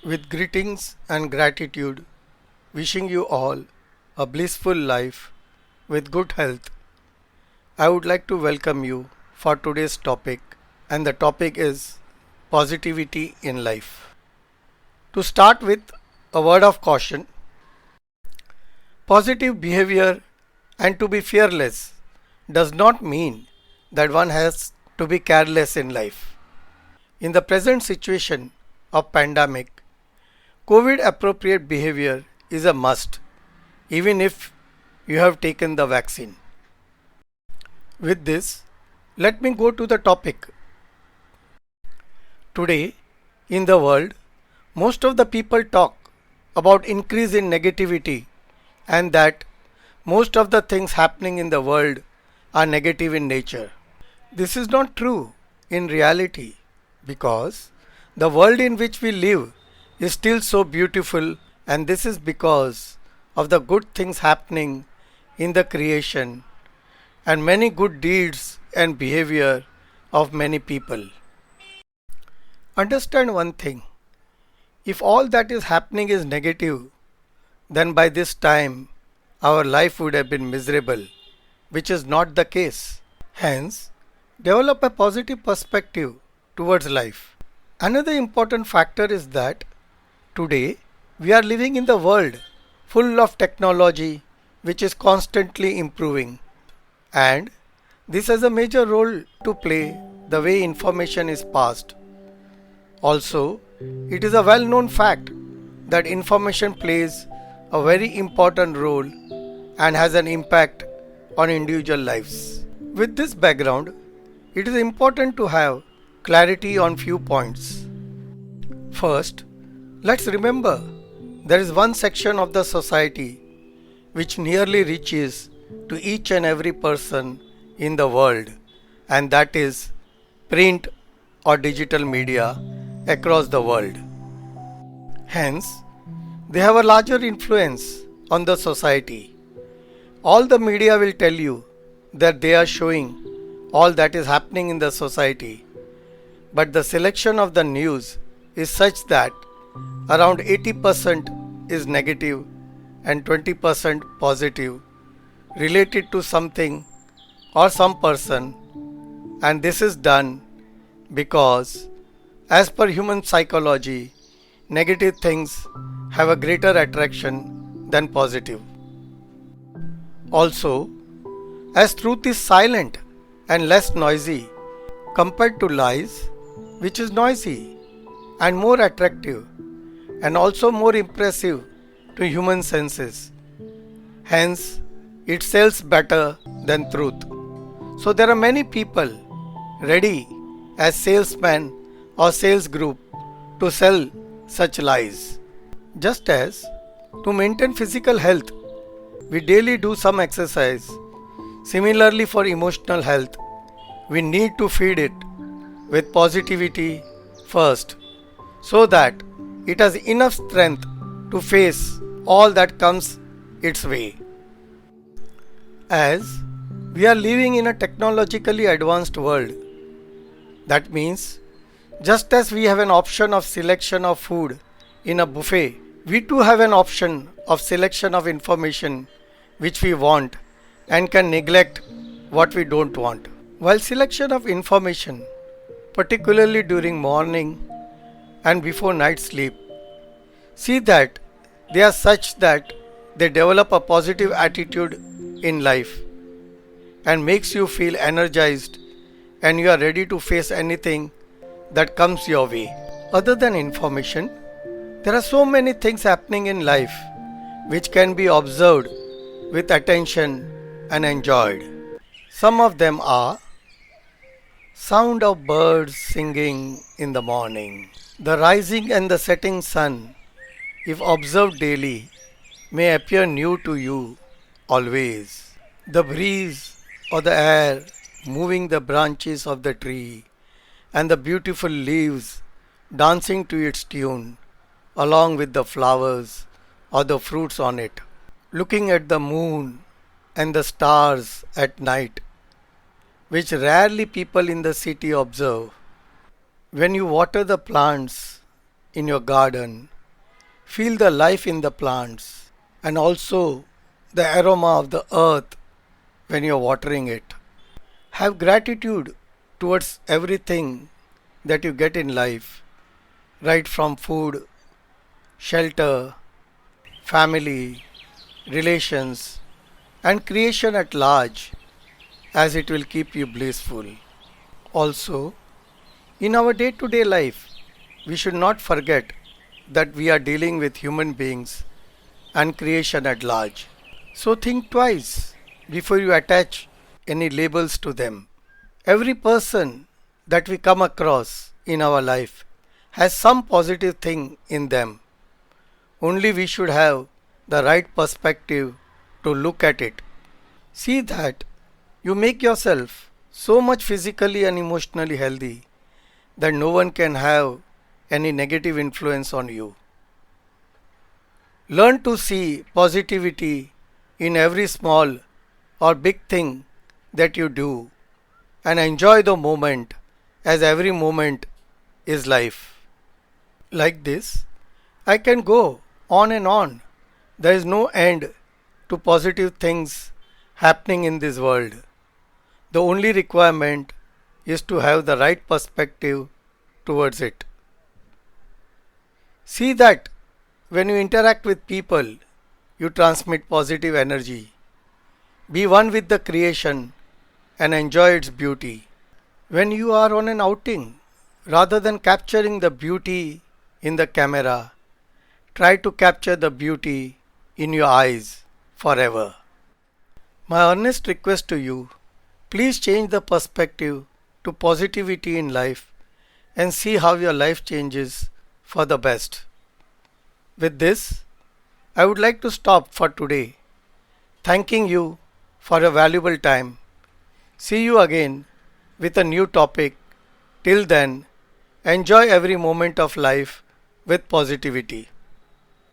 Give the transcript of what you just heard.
With greetings and gratitude, wishing you all a blissful life with good health, I would like to welcome you for today's topic, and the topic is positivity in life. To start with, a word of caution: positive behavior and to be fearless does not mean that one has to be careless in life. In the present situation of pandemic, COVID appropriate behavior is a must, even if you have taken the vaccine. With this, let me go to the topic. Today, in the world, most of the people talk about increase in negativity and that most of the things happening in the world are negative in nature. This is not true in reality because the world in which we live is still so beautiful, and this is because of the good things happening in the creation and many good deeds and behavior of many people. Understand one thing: if all that is happening is negative, then by this time our life would have been miserable, which is not the case. Hence, develop a positive perspective towards life. Another important factor is that today we are living in the world full of technology which is constantly improving, and this has a major role to play the way information is passed. Also, it is a well known fact that information plays a very important role and has an impact on individual lives. With this background, it is important to have clarity on few points. First, let's remember there is one section of the society which nearly reaches to each and every person in the world, and that is print or digital media across the world. Hence, they have a larger influence on the society. All the media will tell you that they are showing all that is happening in the society, but the selection of the news is such that around 80% is negative and 20% positive related to something or some person, and this is done because, as per human psychology, negative things have a greater attraction than positive. Also, as truth is silent and less noisy compared to lies, which is noisy and more attractive and also more impressive to human senses. Hence, it sells better than truth. So there are many people ready as salesmen or sales group to sell such lies. Just as to maintain physical health, we daily do some exercise. Similarly, for emotional health, we need to feed it with positivity first, so that it has enough strength to face all that comes its way. As we are living in a technologically advanced world, that means just as we have an option of selection of food in a buffet, we too have an option of selection of information which we want and can neglect what we don't want. While selection of information, particularly during morning and before night sleep, see that they are such that they develop a positive attitude in life and makes you feel energized and you are ready to face anything that comes your way. Other than information, there are so many things happening in life which can be observed with attention and enjoyed. Some of them are sound of birds singing in the morning. The rising and the setting sun, if observed daily, may appear new to you always. The breeze or the air moving the branches of the tree and the beautiful leaves dancing to its tune along with the flowers or the fruits on it. Looking at the moon and the stars at night, which rarely people in the city observe. When you water the plants in your garden Feel the life in the plants and also the aroma of the earth when you're watering it. Have gratitude towards everything that you get in life, right from food, shelter, family, relations, and creation at large, as it will keep you blissful. Also, in our day to day life, we should not forget that we are dealing with human beings and creation at large. So think twice before you attach any labels to them. Every person that we come across in our life has some positive thing in them. Only we should have the right perspective to look at it. See that you make yourself so much physically and emotionally healthy that no one can have any negative influence on you. Learn to see positivity in every small or big thing that you do and enjoy the moment as every moment is life. Like this, I can go on and on. There is no end to positive things happening in this world. The only requirement is to have the right perspective towards it. See that when you interact with people, you transmit positive energy. Be one with the creation and enjoy its beauty. When you are on an outing, rather than capturing the beauty in the camera, try to capture the beauty in your eyes forever. My earnest request to you, please change the perspective to positivity in life and see how your life changes for the best. With this, I would like to stop for today, thanking you for your valuable time. See you again with a new topic. Till then, enjoy every moment of life with positivity.